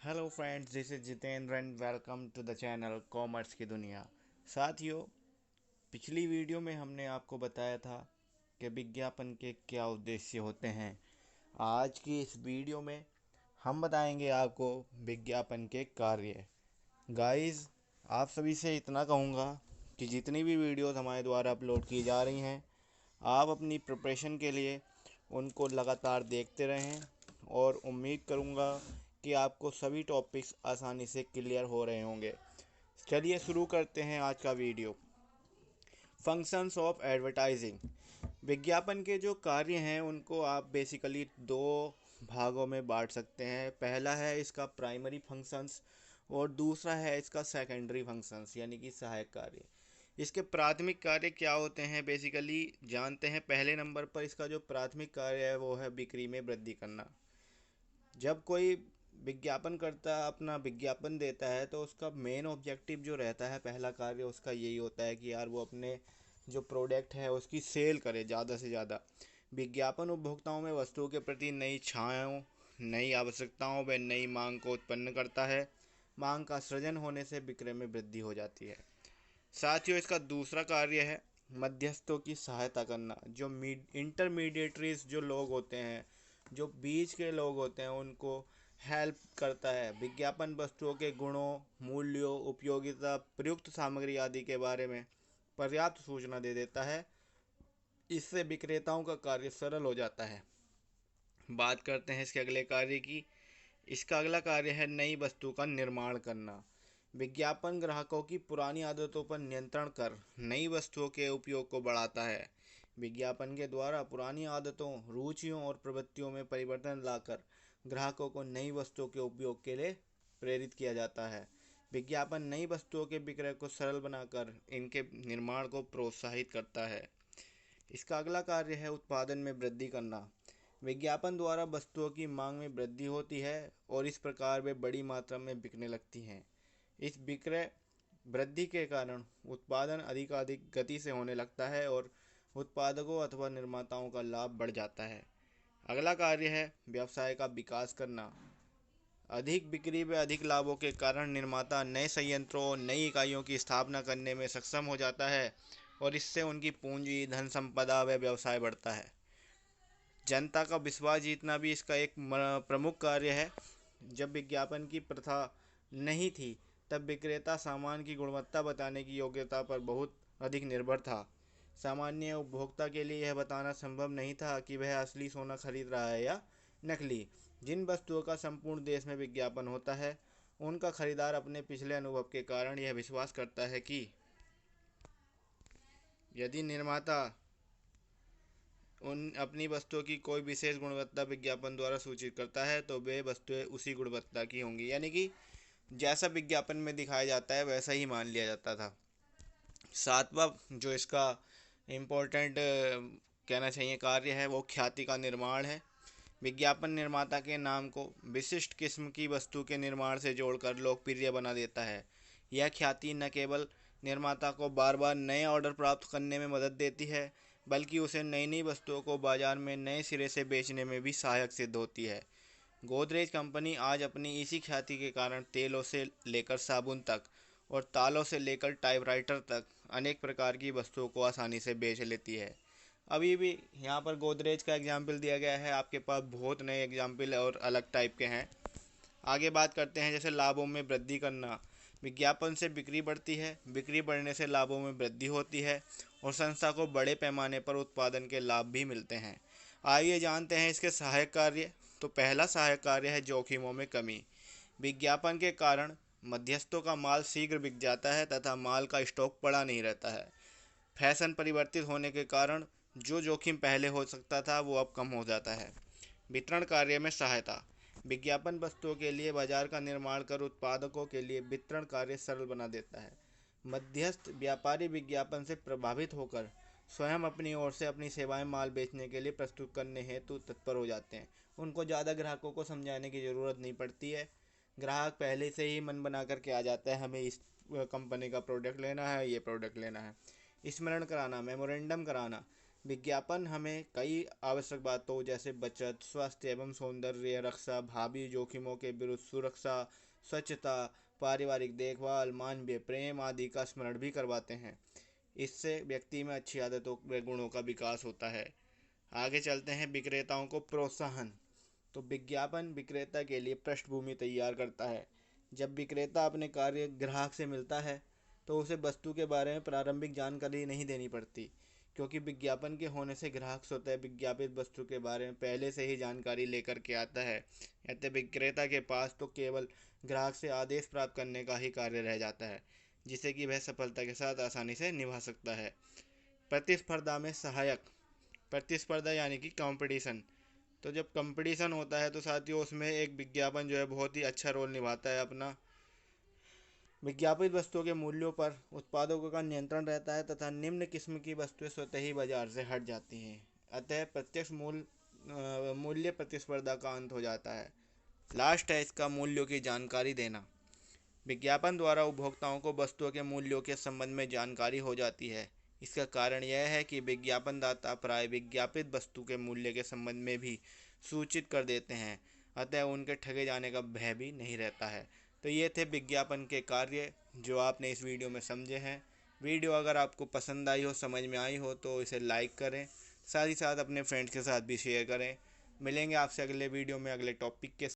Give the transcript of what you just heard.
Hello friends, this is Jitendra and welcome to the channel commerce की दुनिया। साथियों, पिछली वीडियो में हमने आपको बताया था कि विज्ञापन के क्या उद्देश्य होते हैं। आज की इस वीडियो में हम बताएंगे आपको विज्ञापन के कार्य। गाइस, आप सभी से इतना कहूँगा कि जितनी भी वीडियोस हमारे द्वारा अपलोड की जा रही हैं, आप अपनी प्रिपरेशन के लिए उनको लगातार देखते रहें और उम्मीद करूँगा कि आपको सभी टॉपिक्स आसानी से क्लियर हो रहे होंगे। चलिए शुरू करते हैं आज का वीडियो। Functions of advertising. विज्ञापन के जो कार्य हैं उनको आप बेसिकली दो भागों में बांट सकते हैं। पहला है इसका प्राइमरी फंक्शंस और दूसरा है इसका सेकेंडरी फंक्शंस यानी कि सहायक कार्य। इसके प्राथमिक कार्य क्या होते हैं बेसिकली जानते हैं। पहले नंबर पर इसका जो प्राथमिक कार्य है वो है बिक्री में वृद्धि करना। जब कोई विज्ञापन करता अपना विज्ञापन देता है तो उसका मेन ऑब्जेक्टिव जो रहता है, पहला कार्य उसका यही होता है कि यार वो अपने जो प्रोडक्ट है उसकी सेल करे ज़्यादा से ज़्यादा। विज्ञापन उपभोक्ताओं में वस्तुओं के प्रति नई इच्छाओं, नई आवश्यकताओं व नई मांग को उत्पन्न करता है। मांग का सृजन होने से विक्रय में वृद्धि हो जाती है। साथियों, इसका दूसरा कार्य है मध्यस्थों की सहायता करना। जो इंटरमीडिएटरीज जो लोग होते हैं, जो बीच के लोग होते हैं, उनको हेल्प करता है। विज्ञापन वस्तुओं के गुणों, मूल्यों, उपयोगिता, प्रयुक्त सामग्री आदि के बारे में पर्याप्त सूचना दे देता है। इससे विक्रेताओं का कार्य सरल हो जाता है। बात करते हैं इसके अगले कार्य की। इसका अगला कार्य है नई वस्तु का निर्माण करना। विज्ञापन ग्राहकों की पुरानी आदतों पर नियंत्रण कर नई वस्तुओं के उपयोग को बढ़ाता है। विज्ञापन के द्वारा पुरानी आदतों, रुचियों और प्रवृत्तियों में परिवर्तन लाकर ग्राहकों को नई वस्तुओं के उपयोग के लिए प्रेरित किया जाता है। विज्ञापन नई वस्तुओं के विक्रय को सरल बनाकर इनके निर्माण को प्रोत्साहित करता है। इसका अगला कार्य है उत्पादन में वृद्धि करना। विज्ञापन द्वारा वस्तुओं की मांग में वृद्धि होती है और इस प्रकार वे बड़ी मात्रा में बिकने लगती हैं। इस विक्रय वृद्धि के कारण उत्पादन अधिकाधिक गति से होने लगता है और उत्पादकों अथवा निर्माताओं का लाभ बढ़ जाता है। अगला कार्य है व्यवसाय का विकास करना। अधिक बिक्री व अधिक लाभों के कारण निर्माता नए संयंत्रों और नई इकाइयों की स्थापना करने में सक्षम हो जाता है और इससे उनकी पूंजी, धन संपदा व व्यवसाय बढ़ता है। जनता का विश्वास जीतना भी इसका एक प्रमुख कार्य है। जब विज्ञापन की प्रथा नहीं थी तब विक्रेता सामान की गुणवत्ता बताने की योग्यता पर बहुत अधिक निर्भर था। सामान्य उपभोक्ता के लिए यह बताना संभव नहीं था कि वह असली सोना खरीद रहा है या नकली। जिन वस्तुओं का संपूर्ण देश में विज्ञापन होता है उनका खरीदार अपने पिछले अनुभव के कारण यह विश्वास करता है कि यदि निर्माता उन अपनी वस्तुओं की कोई विशेष गुणवत्ता विज्ञापन द्वारा सूचित करता है तो वे वस्तुएं उसी गुणवत्ता की होंगी, यानी कि जैसा विज्ञापन में दिखाया जाता है वैसा ही मान लिया जाता था। सातवां जो इसका इम्पोर्टेंट कहना चाहिए कार्य है वो ख्याति का निर्माण है। विज्ञापन निर्माता के नाम को विशिष्ट किस्म की वस्तु के निर्माण से जोड़कर लोकप्रिय बना देता है। यह ख्याति न केवल निर्माता को बार बार नए ऑर्डर प्राप्त करने में मदद देती है बल्कि उसे नई नई वस्तुओं को बाजार में नए सिरे से बेचने में भी सहायक सिद्ध होती है। गोदरेज कंपनी आज अपनी इसी ख्याति के कारण तेलों से लेकर साबुन तक और तालों से लेकर टाइपराइटर तक अनेक प्रकार की वस्तुओं को आसानी से बेच लेती है। अभी भी यहाँ पर गोदरेज का एग्जाम्पल दिया गया है, आपके पास बहुत नए एग्जाम्पल और अलग टाइप के हैं। आगे बात करते हैं जैसे लाभों में वृद्धि करना। विज्ञापन से बिक्री बढ़ती है, बिक्री बढ़ने से लाभों में वृद्धि होती है और संस्था को बड़े पैमाने पर उत्पादन के लाभ भी मिलते हैं। आइए जानते हैं इसके सहायक कार्य। तो पहला सहायक कार्य है जोखिमों में कमी। विज्ञापन के कारण मध्यस्थों का माल शीघ्र बिक जाता है तथा माल का स्टॉक पड़ा नहीं रहता है। फैशन परिवर्तित होने के कारण जो जोखिम पहले हो सकता था वो अब कम हो जाता है। वितरण कार्य में सहायता। विज्ञापन वस्तुओं के लिए बाजार का निर्माण कर उत्पादकों के लिए वितरण कार्य सरल बना देता है। मध्यस्थ व्यापारी विज्ञापन से प्रभावित होकर स्वयं अपनी ओर से अपनी सेवाएं माल बेचने के लिए प्रस्तुत करने हेतु तत्पर हो जाते हैं। उनको ज़्यादा ग्राहकों को समझाने की ज़रूरत नहीं पड़ती है। ग्राहक पहले से ही मन बना करके आ जाता है, हमें इस कंपनी का प्रोडक्ट लेना है, ये प्रोडक्ट लेना है। स्मरण कराना, मेमोरेंडम कराना। विज्ञापन हमें कई आवश्यक बातों जैसे बचत, स्वास्थ्य एवं सौंदर्य रक्षा, भावी जोखिमों के विरुद्ध सुरक्षा, स्वच्छता, पारिवारिक देखभाल, मानवीय प्रेम आदि का स्मरण भी करवाते हैं। इससे व्यक्ति में अच्छी आदतों व गुणों का विकास होता है। आगे चलते हैं, विक्रेताओं को प्रोत्साहन। तो विज्ञापन विक्रेता के लिए पृष्ठभूमि तैयार करता है। जब विक्रेता अपने कार्य ग्राहक से मिलता है तो उसे वस्तु के बारे में प्रारंभिक जानकारी नहीं देनी पड़ती, क्योंकि विज्ञापन के होने से ग्राहक स्वतः विज्ञापित वस्तु के बारे में पहले से ही जानकारी लेकर के आता है। अतः विक्रेता के पास तो केवल ग्राहक से आदेश प्राप्त करने का ही कार्य रह जाता है, जिसे कि वह सफलता के साथ आसानी से निभा सकता है। प्रतिस्पर्धा में सहायक। प्रतिस्पर्धा यानी कि कंपटीशन। तो जब कंपटीशन होता है तो साथियों उसमें एक विज्ञापन जो है बहुत ही अच्छा रोल निभाता है अपना। विज्ञापित वस्तुओं के मूल्यों पर उत्पादकों का नियंत्रण रहता है तथा निम्न किस्म की वस्तुएं स्वतः ही बाजार से हट जाती हैं। अतः प्रत्यक्ष मूल्य प्रतिस्पर्धा का अंत हो जाता है। लास्ट है इसका, मूल्यों की जानकारी देना। विज्ञापन द्वारा उपभोक्ताओं को वस्तुओं के मूल्यों के संबंध में जानकारी हो जाती है। इसका कारण यह है कि विज्ञापनदाता प्राय विज्ञापित वस्तु के मूल्य के संबंध में भी सूचित कर देते हैं, अतः उनके ठगे जाने का भय भी नहीं रहता है। तो ये थे विज्ञापन के कार्य जो आपने इस वीडियो में समझे हैं। वीडियो अगर आपको पसंद आई हो, समझ में आई हो तो इसे लाइक करें, साथ ही साथ अपने फ्रेंड्स के साथ भी शेयर करें। मिलेंगे आपसे अगले वीडियो में अगले टॉपिक के